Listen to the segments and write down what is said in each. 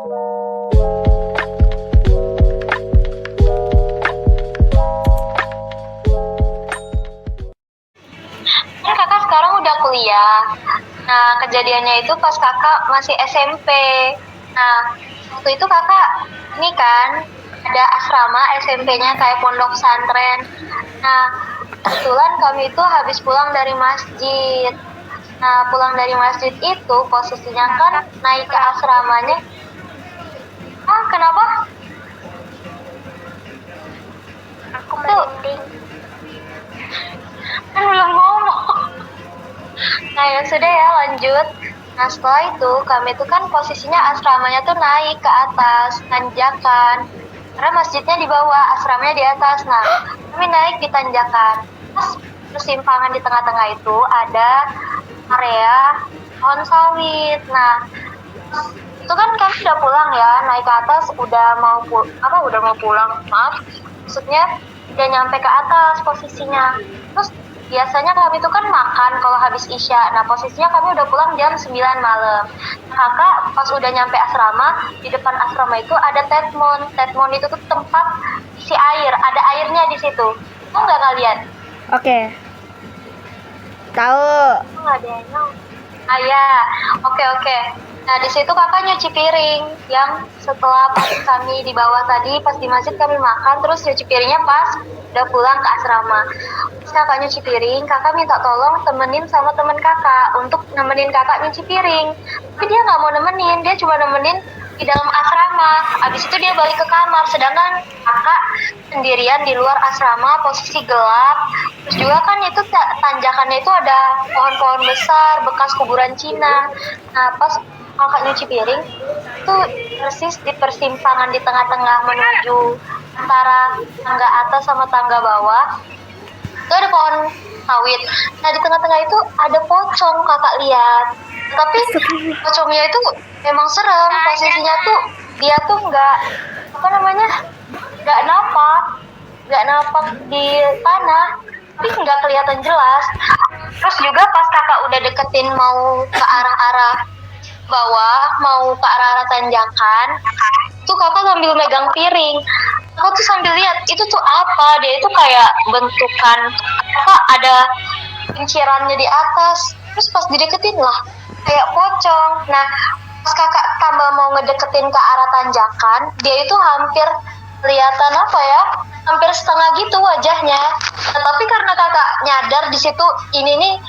Kan kakak sekarang udah kuliah. Nah, kejadiannya itu pas kakak masih SMP. Nah, waktu itu kakak ini kan ada asrama SMP-nya kayak pondok pesantren. Nah, kebetulan kami itu habis pulang dari masjid. Nah, pulang dari masjid itu posisinya kan naik ke asramanya. Ah, kenapa? Aku merinding. Kan belum ngomong. Nah, ya sudah ya, lanjut. Nah, setelah itu kami itu kan posisinya asramanya tuh naik ke atas, tanjakan. Karena masjidnya di bawah, asramanya di atas. Nah, kami naik di tanjakan. Pas persimpangan di tengah-tengah itu ada area pohon sawit. Nah, itu kan kami udah pulang ya, naik ke atas, udah mau pulang, maaf. Maksudnya udah nyampe ke atas posisinya. Terus biasanya kami itu kan makan kalau habis isya. Nah, posisinya kami udah pulang jam 9 malam. Kakak pas udah nyampe asrama, di depan asrama itu ada tetmon. Tetmon itu tuh tempat isi air, ada airnya di situ. Tahu nggak kalian? Oke. Tahu. Nggak ada yang tahu. Ah ya, oke. Nah, di situ kakak nyuci piring yang setelah pas kami di bawah tadi, pas di masjid kami makan, terus nyuci piringnya pas udah pulang ke asrama. Terus kakak nyuci piring, kakak minta tolong temenin sama temen kakak untuk nemenin kakak nyuci piring. Tapi dia nggak mau nemenin, dia cuma nemenin di dalam asrama. Abis itu dia balik ke kamar, sedangkan kakak sendirian di luar asrama, posisi gelap. Terus juga kan itu tanjakannya itu ada pohon-pohon besar, bekas kuburan Cina. Nah, pas kakak nyuci piring, itu persis di persimpangan di tengah-tengah menuju antara tangga atas sama tangga bawah, itu ada pohon sawit. Nah, di tengah-tengah itu ada pocong, kakak lihat. Tapi pocongnya itu memang serem, posisinya tuh dia tuh nggak nggak napak di tanah, tapi nggak kelihatan jelas. Terus juga pas kakak udah deketin mau ke arah-arah bawah, mau ke arah-arah tanjakan, tuh kakak sambil megang piring. Aku tuh sambil lihat itu tuh apa, dia itu kayak bentukan apa, ada pincirannya di atas. Terus pas dideketin lah kayak pocong. Nah, pas kakak tambah mau ngedeketin ke arah tanjakan, dia itu hampir kelihatan hampir setengah gitu wajahnya. Nah, tapi karena kakak nyadar di situ ini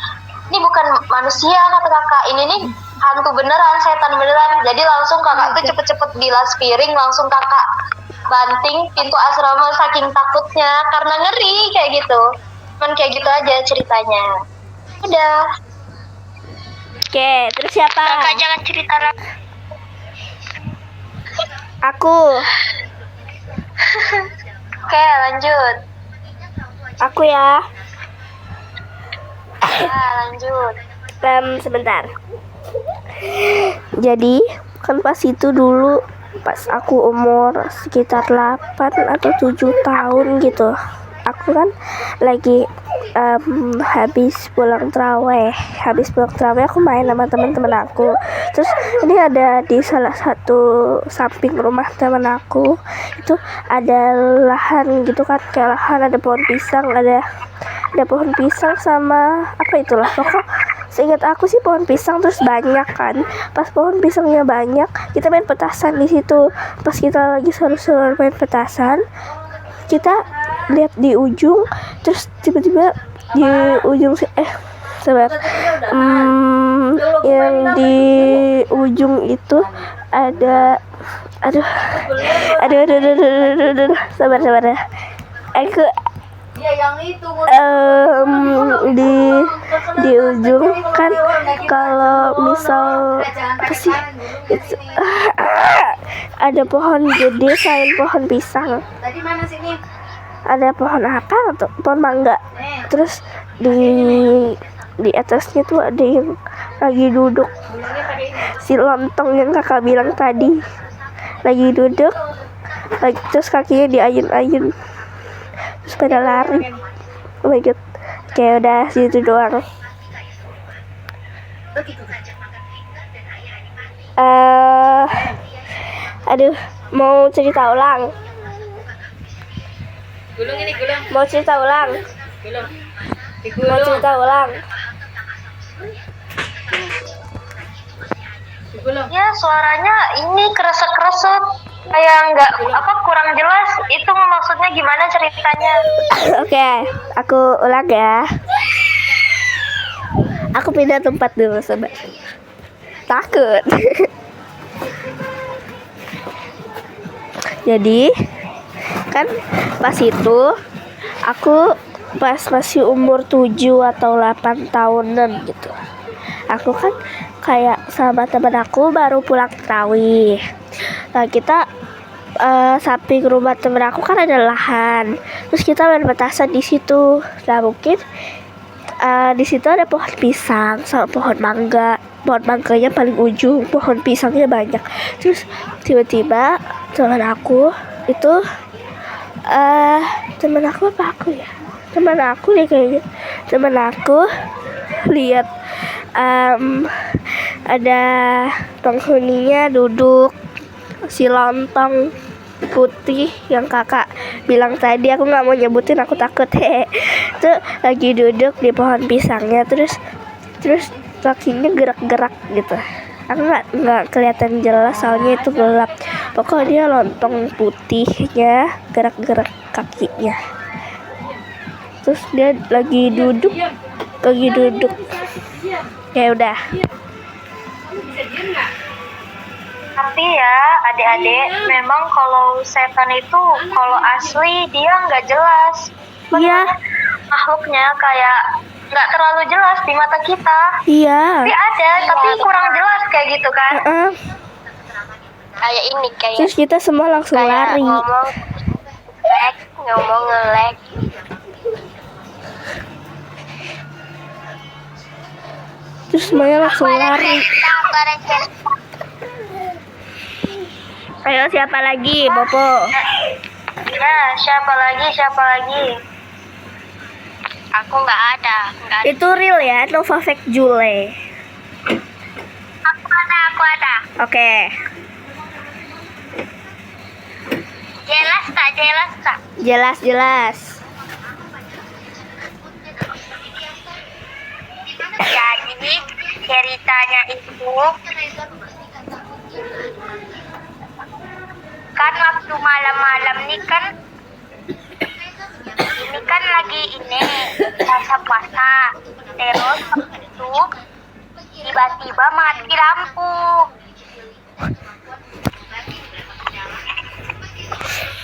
bukan manusia, kata kakak, ini nih hantu beneran, setan beneran. Jadi langsung kakak tuh cepet-cepet bilas piring, langsung kakak banting pintu asrama saking takutnya karena ngeri kayak gitu. Cuman kayak gitu aja ceritanya. Udah. Oke, terus siapa? Kakak jangan cerita lagi. Aku. Oke, lanjut. Aku ya. Nah, lanjut. Sebentar. Jadi kan pas itu dulu, pas aku umur sekitar 8 atau 7 tahun gitu, aku kan lagi habis pulang terawih aku main sama teman-teman aku. Terus ini ada di salah satu samping rumah teman aku itu ada lahan gitu kan, kayak lahan, ada pohon pisang sama apa itulah, pokok seingat aku sih pohon pisang. Terus banyak kan, pas pohon pisangnya banyak, kita main petasan di situ. Pas kita lagi seru-seru main petasan, kita lihat di ujung, terus tiba-tiba di ujung yang di ujung itu ada sabar ya. Aku di ujung kan, kalau misal apa sih itu, ada pohon gede selain pohon pisang. Ada pohon apa atau pohon mangga. Terus di atasnya tuh ada yang lagi duduk, si lontong yang kakak bilang tadi lagi duduk, terus kakinya diayun-ayun, terus pada lari. Oh my god, kayak udah situ doang. Aduh, mau cerita ulang. Gulung ini gulung. Mau cerita ulang. Gulung. Mau Digulung. cerita ulang. Digulung. Ya suaranya ini kresek-kresek kayak nggak apa kurang jelas. Itu maksudnya gimana ceritanya? Oke, aku ulang ya. Aku pindah tempat dulu sobat. Takut. Jadi kan pas itu aku pas masih umur 7 atau 8 tahunan gitu. Aku kan kayak sama teman aku baru pulang tarawih. Nah kita samping rumah temen aku kan ada lahan. Terus kita main petasan di situ. Nah mungkin di situ ada pohon pisang sama pohon mangga. Pohon mangganya paling ujung, pohon pisangnya banyak. Terus tiba-tiba teman aku itu teman aku apa aku ya? Teman aku deh kayaknya. Teman aku lihat ada penghuninya duduk, si lontong putih yang kakak bilang tadi. Aku nggak mau nyebutin, aku takut. Tuh lagi duduk di pohon pisangnya, terus kakinya gerak-gerak gitu. Aku nggak kelihatan jelas soalnya itu gelap. Pokoknya lontong putihnya gerak-gerak kakinya. Terus dia lagi duduk. Ya udah. Tapi ya adik-adik, memang kalau setan itu kalau asli dia nggak jelas. Iya. Makhluknya kayak nggak terlalu jelas di mata kita. Iya. Tapi ada, tapi kurang jelas kayak gitu kan. Kayak ini kayak. Terus kita semua langsung kayak lari. ngomong ngelek. Terus semuanya langsung lari. Ayo siapa lagi, Bopo? Ya, siapa lagi? Aku nggak ada. Itu real ya, Novavax Jule. Aku ada. Oke. Jelas tak? Jelas. Jadi ceritanya itu kan waktu malam-malam nih kan ini kan lagi puasa. Terus itu tiba-tiba mati lampu.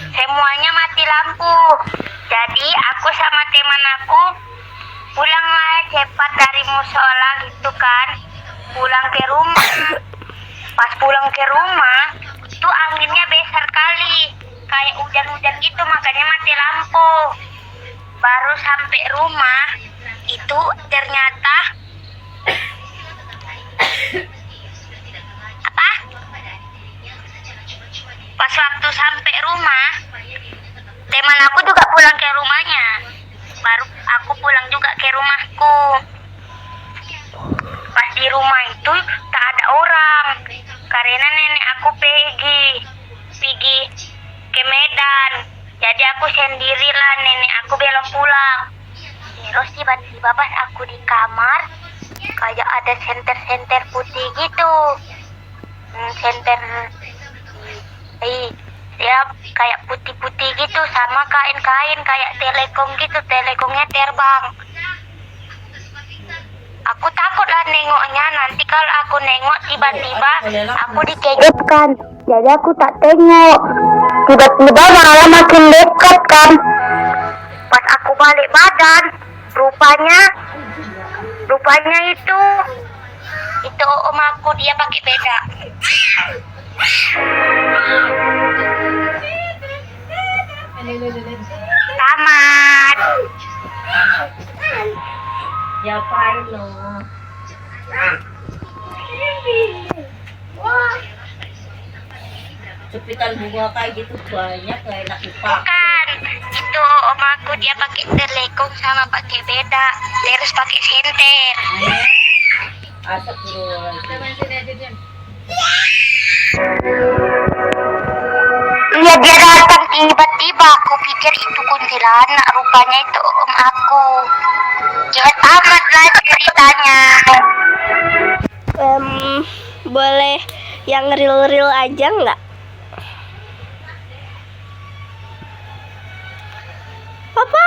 Semuanya mati lampu. Jadi aku sama teman aku pulanglah cepat dari musola gitu kan. Pulang ke rumah. Pas pulang ke rumah, itu anginnya besar kali. Kayak hujan-hujan gitu, makanya mati lampu. Baru sampai rumah, itu ternyata pas waktu sampai rumah, teman aku juga pulang ke rumahnya. Baru aku pulang juga ke rumahku. Pas di rumah itu tak ada orang, karena nenek aku pergi ke Medan. Jadi aku sendirilah, nenek aku belum pulang. Terus tiba-tiba pas aku di kamar, kayak ada senter-senter putih gitu. Senter ya kayak putih-putih gitu, sama kain-kain kayak telekom gitu, telekomnya terbang. Aku takut lah nengoknya, nanti kalau aku nengok tiba-tiba aku dikejutkan. Jadi aku tak tengok, tiba-tiba malah makin dekat kan. Pas aku balik badan, rupanya itu om aku, dia pakai beda. Tamat. Ya paling lo. Jepitan bunga kayak gitu banyak, kayak enak dipakai. Bukan, itu om aku dia pakai telekong sama pakai beda, terus pakai senter. Asap dulu. Iya dia datang tiba-tiba, aku pikir itu kuntilanak, rupanya itu om aku. Jahat amat lah ceritanya. Boleh yang real-real aja nggak? Apa?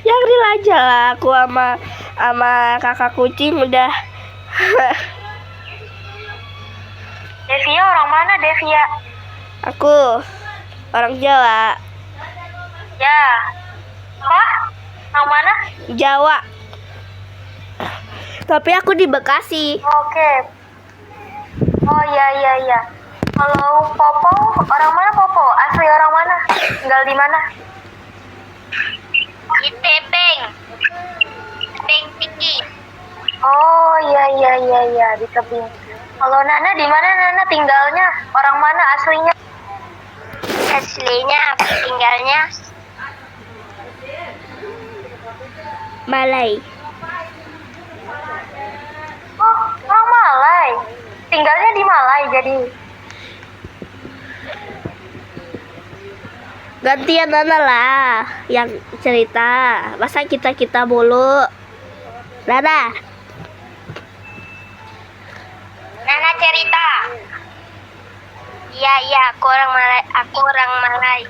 Yang real aja lah. Aku sama kakak kucing udah. Devia orang mana Devia? Aku orang Jawa. Ya. Apa? Orang mana? Jawa. Tapi aku di Bekasi. Oke. Oh iya. Kalau Popo, orang mana Popo? Asli orang mana? Tinggal di mana? Di Tebing. Tebing tinggi. Oh iya, di tebing. Kalau Nana di mana Nana tinggalnya? Orang mana aslinya? Aslinya aku tinggalnya Malai. Oh, orang Malai. Tinggalnya di Malai jadi. Gantian Nana lah yang cerita. Masa kita mulu. Nana. Nana cerita. Iya, aku orang Malai.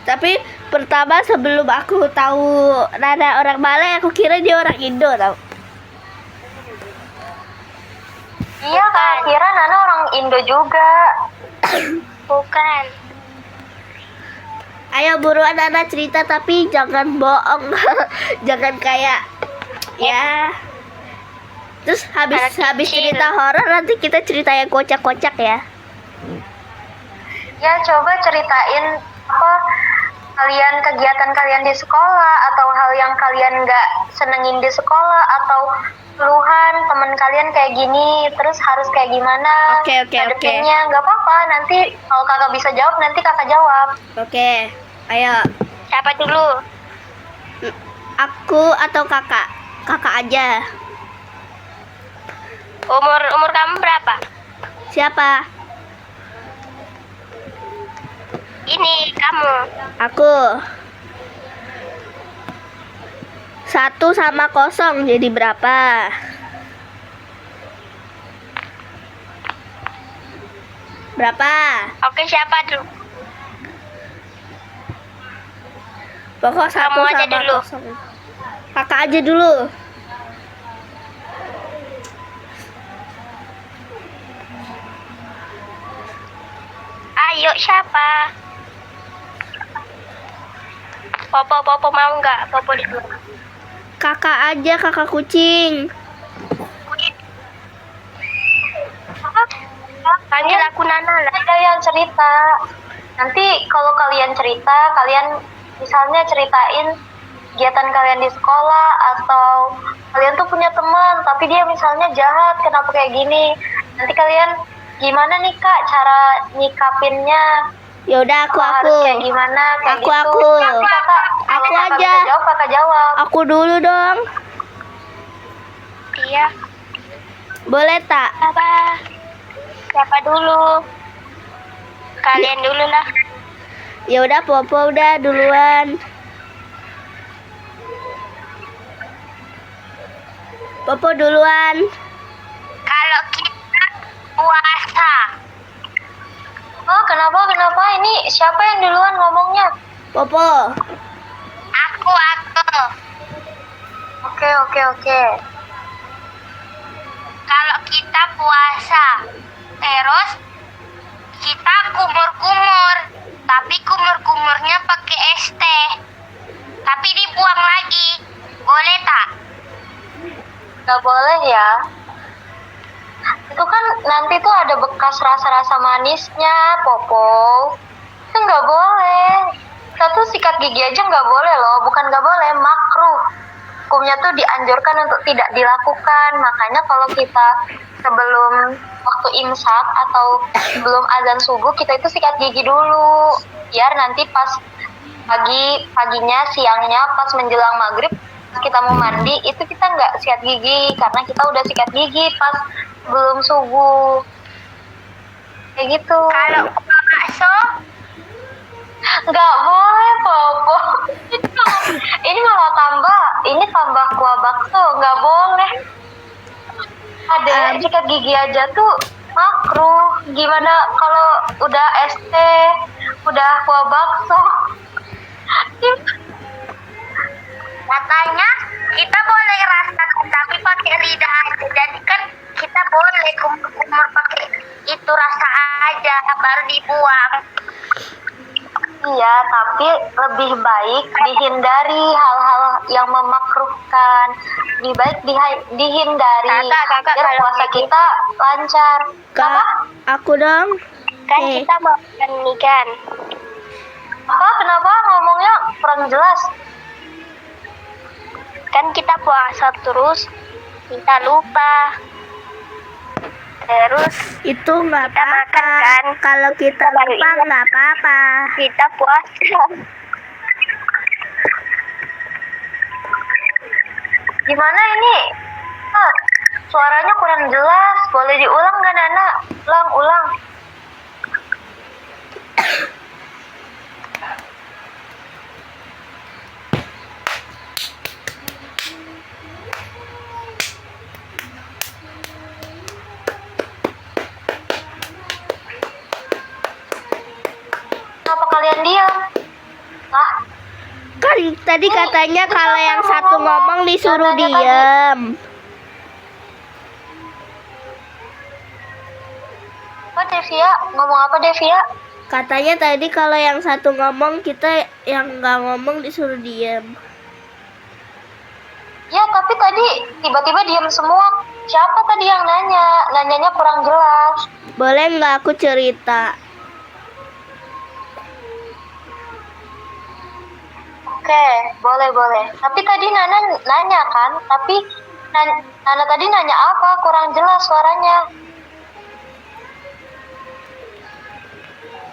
Tapi pertama sebelum aku tahu Nana orang Malai, aku kira dia orang Indo tau. Iya, Kak, kira Nana orang Indo juga. Bukan. Ayo buruan Nana cerita tapi jangan bohong. Jangan kayak ya. Terus habis cerita horor nanti kita cerita yang kocak-kocak ya. Ya, coba ceritain apa kegiatan kalian di sekolah atau hal yang kalian nggak senengin di sekolah atau keluhan teman kalian kayak gini terus harus kayak gimana Oke. ngadepinnya. Nggak apa-apa, nanti kalau kakak bisa jawab nanti kakak jawab. Oke, ayo. Siapa dulu? Aku atau kakak? Kakak aja. Umur kamu berapa? Siapa? Ini kamu. Aku. 1 sama 0 jadi berapa? Berapa? Oke, siapa dulu? Pokok 1 Kamu aja sama dulu. 0. Kakak aja dulu. Ayo, siapa? Popo mau nggak? Popo dulu. Kakak aja, kakak kucing. Panggil aku Nana lah. Ada yang cerita. Nanti kalau kalian cerita, kalian misalnya ceritain kegiatan kalian di sekolah atau kalian tuh punya teman tapi dia misalnya jahat, kenapa kayak gini? Nanti kalian gimana nih Kak cara nyikapinnya? Ya udah aku. Harus kayak gimana? Kayak Aku, gitu. aku. Nanti kakak, kalau Aku kakak aja. bisa jawab, kakak jawab. Aku dulu dong. Iya. Boleh tak? Siapa dulu? Kalian dulu lah. Ya udah Popo udah duluan. Popo duluan. Kalau kita puasa. Oh, kenapa? Ini siapa yang duluan ngomongnya? Popo. Aku. Oke. Kalau kita puasa, terus kita kumur-kumur, tapi kumur-kumurnya pakai es teh. Tapi dibuang lagi. Boleh tak? Gak boleh ya. Itu kan nanti tuh ada bekas rasa-rasa manisnya, Popo. Itu nggak boleh. Kita tuh sikat gigi aja nggak boleh loh. Bukan nggak boleh, makruh. Hukumnya tuh dianjurkan untuk tidak dilakukan. Makanya kalau kita sebelum waktu imsak atau sebelum azan subuh, kita itu sikat gigi dulu. Biar nanti pas paginya, siangnya, pas menjelang maghrib, kita mau mandi, itu kita nggak sikat gigi. Karena kita udah sikat gigi pas belum subuh. kayak gitu. Kalau bakso, Nggak boleh, Popo. Ini malah tambah kuah bakso, nggak boleh. Ada sikat gigi aja tuh makruh. Gimana kalau udah ST, udah kuah bakso? katanya kita boleh rasakan tapi pakai lidah aja. Jadi kan kita boleh kumur-kumur pakai itu rasa aja, baru dibuang. Iya, tapi lebih baik dihindari hal-hal yang memakruhkan. Lebih baik dihindari Kakak, biar kalau puasa gitu. kita lancar. Apa? Aku dong. Kan Eh. kita mau makan nih kan. Kenapa ngomongnya kurang jelas? Kan kita puasa terus, kita lupa. Terus Itu nggak Kita makan, apa-apa. kan? Kalau kita Baru lupa ingat. nggak apa-apa. kita puasa. Gimana ini? Suaranya kurang jelas. Boleh diulang nggak, Nana? Ulang. Kenapa kalian diam? Kan tadi katanya ini kalau siapa yang yang satu ngomong? ngomong disuruh Katanya tadi. diem. Apa Devia? Ngomong apa Devia? Katanya tadi kalau yang satu ngomong, kita yang nggak ngomong disuruh diem. Ya, tapi tadi tiba-tiba diam semua. Siapa tadi yang nanya? Nanyanya kurang jelas. Boleh nggak aku cerita? Oke, boleh. Tapi tadi Nana nanya kan? Tapi Nana tadi nanya apa? Kurang jelas suaranya.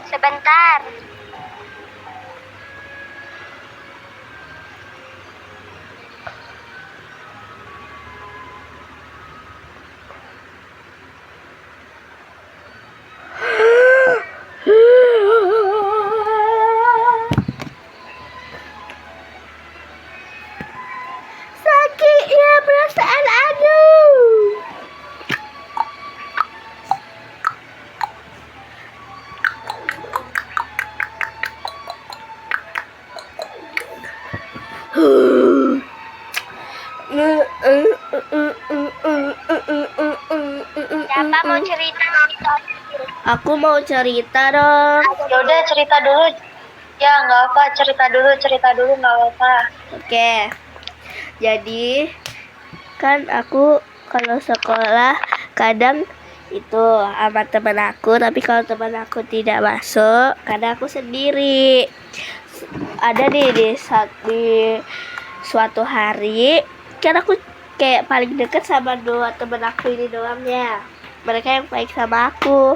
Sebentar. Sakitnya perasaan aku. Siapa mau cerita? Aku mau cerita dong. Ya udah cerita dulu. Ya nggak apa, cerita dulu nggak apa. Oke. Jadi kan aku kalau sekolah kadang itu sama teman aku, tapi kalau teman aku tidak masuk, kadang aku sendiri. Ada di suatu hari kan aku kayak paling deket sama dua teman aku ini doang ya. Mereka yang baik sama aku.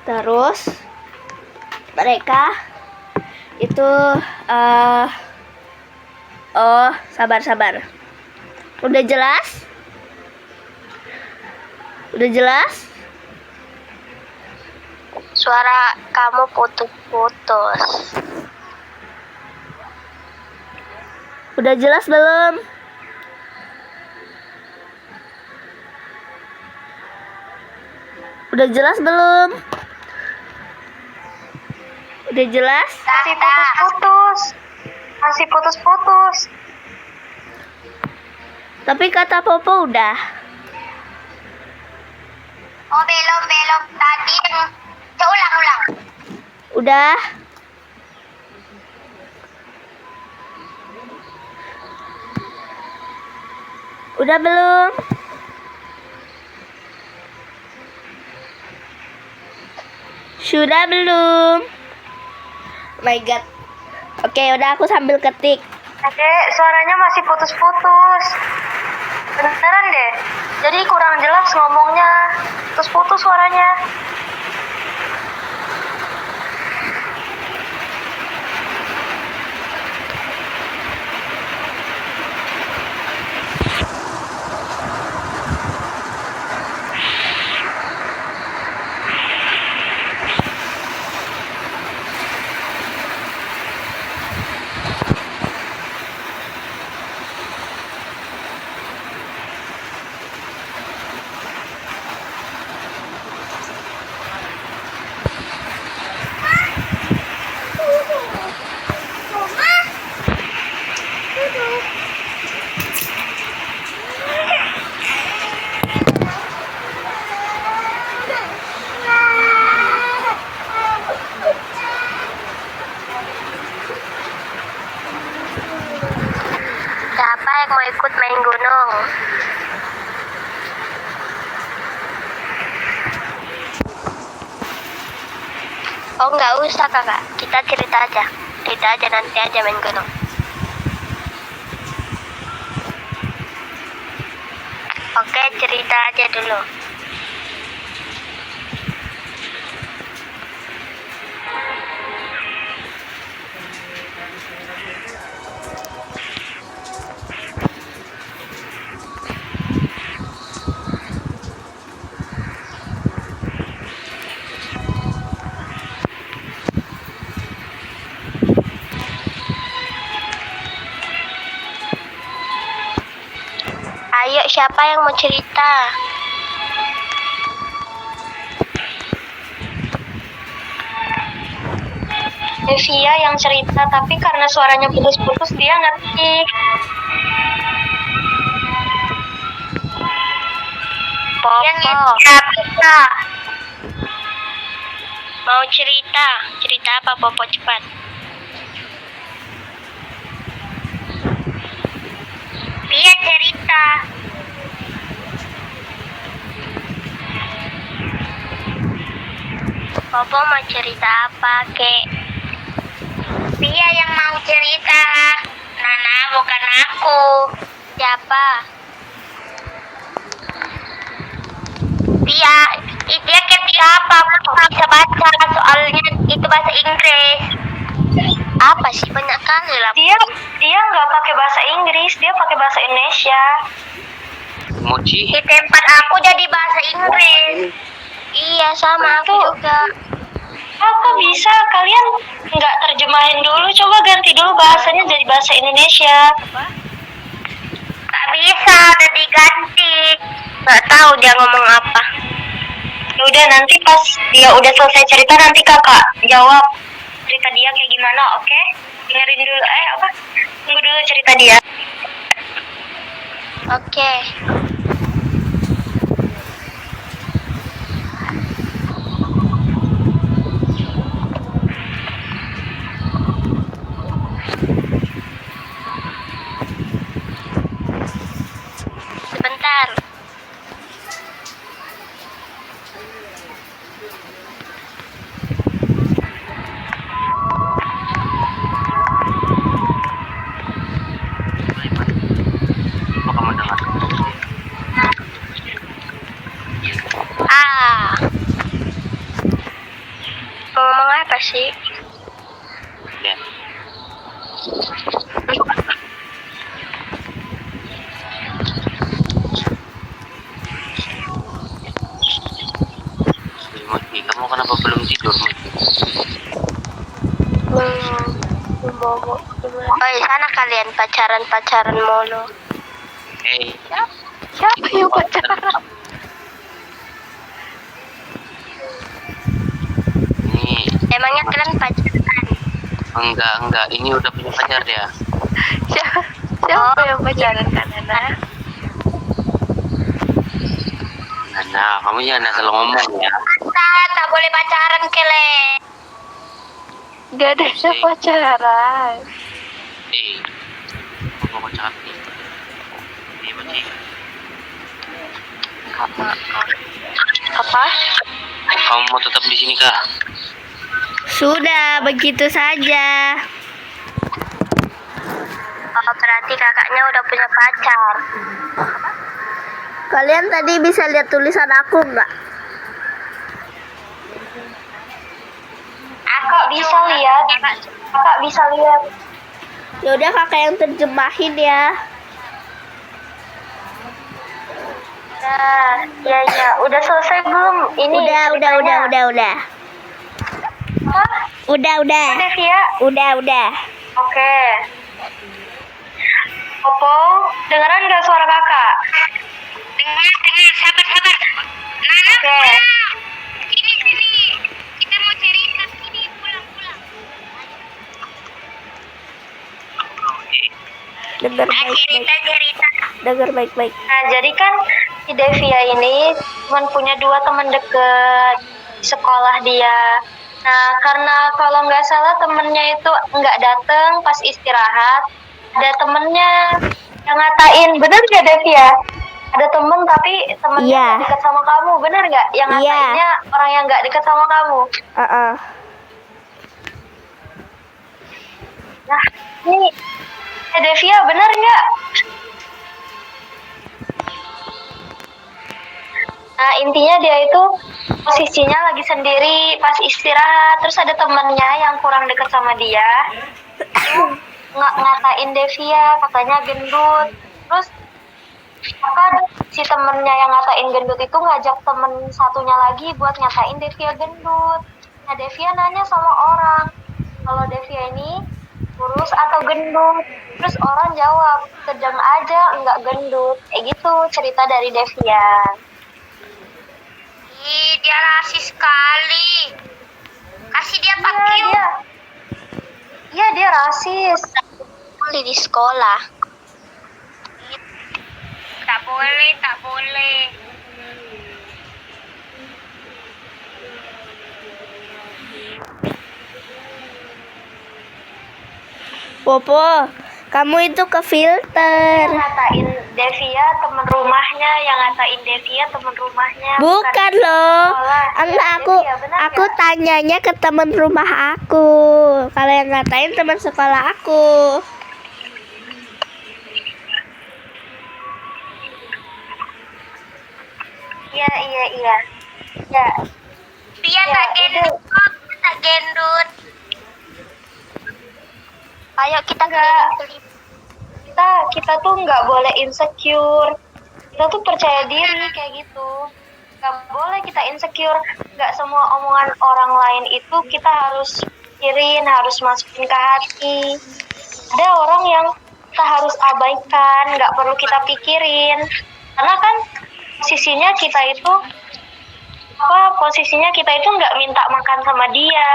Terus mereka itu sabar. Udah jelas? Suara kamu putus-putus. Udah jelas belum? Udah jelas belum? Udah jelas? Masih putus-putus. Tapi kata Popo udah. Oh, belum tadi yang ulang. Udah. Udah belum? Sudah belum? Oh my god. Oke, udah aku sambil ketik. Dek, suaranya masih putus-putus. Beneran deh. Jadi kurang jelas ngomongnya. Putus-putus suaranya. Oh nggak usah kakak, kita cerita aja nanti aja main gunung. Oke, cerita aja dulu. Ayo, siapa yang mau cerita? Devia yang cerita, tapi karena suaranya putus-putus dia ngetik. Yang bisa. Mau cerita apa Popo cepat? Dia cerita. Popo mau cerita apa, Kek? Dia yang mau cerita. Nana, bukan aku. Siapa? Dia ketika apa? Aku nggak bisa baca soalnya itu bahasa Inggris. Apa sih, banyak kali lah. Dia nggak pakai bahasa Inggris, dia pakai bahasa Indonesia. Mochi. Di tempat aku jadi bahasa Inggris. Iya, sama aku juga. Kok bisa? Kalian nggak terjemahin dulu? Coba ganti dulu bahasanya jadi bahasa Indonesia. Gak bisa, udah diganti. Gak tahu dia ngomong apa. Ya udah, nanti pas dia udah selesai cerita nanti kakak jawab cerita dia kayak gimana, oke? Dengerin dulu, tunggu dulu cerita dia. Oke. Sebentar. Apa kamu dengar? Mau ngomong apa sih? Ya. Mochi, kamu kenapa belum tidur, Mochi? Oh, sana kalian pacaran mulu. Hei, Siapa yang pacaran? ini Emangnya kalian pacaran? enggak, ini udah punya pacar dia. Siapa yang pacaran kan, Nana? Nah, kamu jangan asal ngomong ya. Tak boleh pacaran, Kele. Gak ada yang pacaran. Hei, kamu mau cakap nih? Hei, Mochi. Apa? Kamu mau tetap di sini kah? Sudah, begitu saja. Oh, berarti kakaknya udah punya pacar. Kalian tadi bisa lihat tulisan aku nggak? Kakak bisa lihat. Kakak bisa lihat. Yaudah kakak yang terjemahin ya. Nah, ya, udah selesai belum? Ini Udah. Hah? Udah. Devia? Udah. Oke. Popo, dengeran nggak suara kakak? Dengar, sabar. Nana, Oke. Sini. Kita mau cerita sini, pulang. Dengar baik-baik. Cerita. Dengar baik-baik. Nah, jadi kan si Devia ini cuma punya 2 teman deket di sekolah dia. Nah, karena kalau nggak salah temennya itu nggak datang pas istirahat, ada temennya yang ngatain, bener nggak Devia? Ada temen tapi temennya Iya. nggak dekat sama kamu, bener nggak? Yang Iya. ngatainnya orang yang nggak dekat sama kamu. Nah, ini Devia bener nggak? Nah, intinya dia itu posisinya lagi sendiri pas istirahat, terus ada temennya yang kurang deket sama dia, ngatain Devia, katanya gendut. Terus si temennya yang ngatain gendut itu ngajak temen satunya lagi buat ngatain Devia gendut. Nah, Devia nanya sama orang, kalau Devia ini kurus atau gendut? Terus orang jawab, sedang aja, enggak gendut. Kayak gitu cerita dari Devia. Ih, dia rasis sekali. Kasih dia pakai. Iya, dia rasis. Di sekolah. Tak boleh, tak boleh. Popo, kamu itu ke filter. Yang ngatain Devia temen rumahnya, yang ngatain Devia temen rumahnya. Bukan loh. sekolah. Enggak, Devia, benar aku nggak? tanyanya ke teman rumah aku. Kalau yang ngatain teman sekolah aku. Iya. Ya, Dia tak gendut, tak gendut. Ayo kita keliling. kita tuh nggak boleh insecure. Kita tuh percaya diri kayak gitu. Nggak boleh kita insecure. Nggak semua omongan orang lain itu kita harus pikirin, harus masukin ke hati. Ada orang yang kita harus abaikan, nggak perlu kita pikirin. Karena kan posisinya kita itu nggak minta makan sama dia,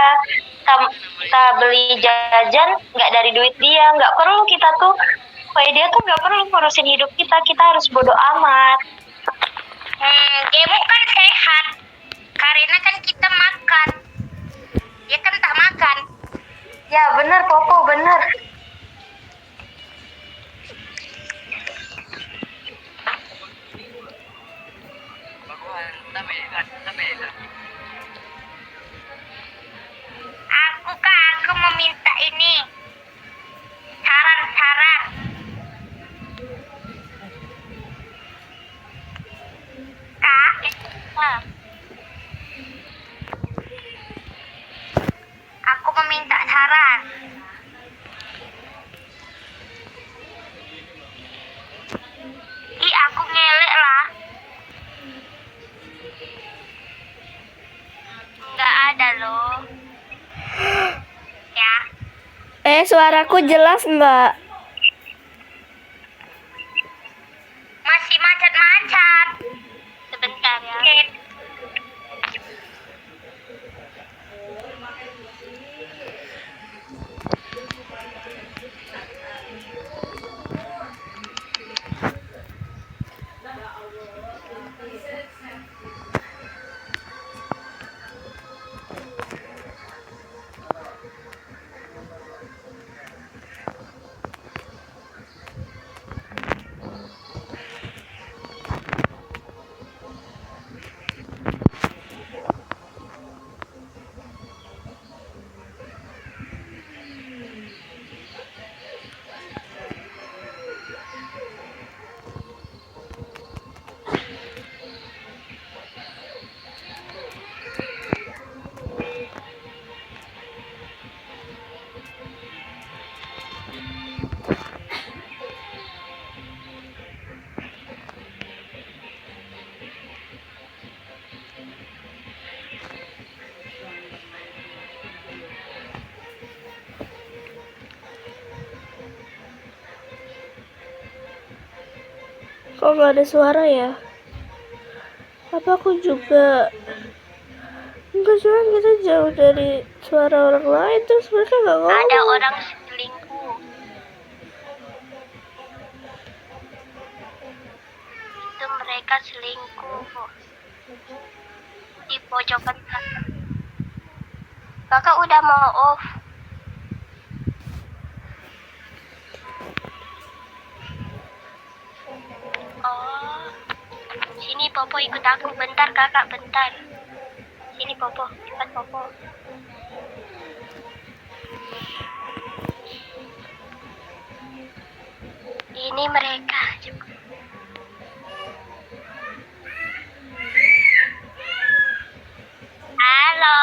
kita beli jajan nggak dari duit dia, nggak perlu kita tuh, supaya dia tuh nggak perlu ngurusin hidup kita harus bodo amat. Gemuk kan sehat, karena kan kita makan. Dia kan tak makan. Ya bener Popo, bener. Aku meminta ini saran. Kak, aku meminta saran. Aku ngelek lah. Nggak ada loh. Ya. Suaraku jelas nggak? Masih macet-macet. Sebentar ya. Kok nggak ada suara ya? Apa aku juga? Enggak, cuma kita jauh dari suara orang lain terus mereka nggak ngomong. Ada orang selingkuh. Itu mereka selingkuh di pojokan sana. Kakak udah mau off. Oh, sini Popo ikut aku bentar kakak, bentar. Sini Popo, cepat Popo. Ini mereka. Halo.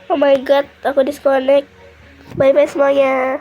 Oh my god, aku disconnect. Bye bye semuanya.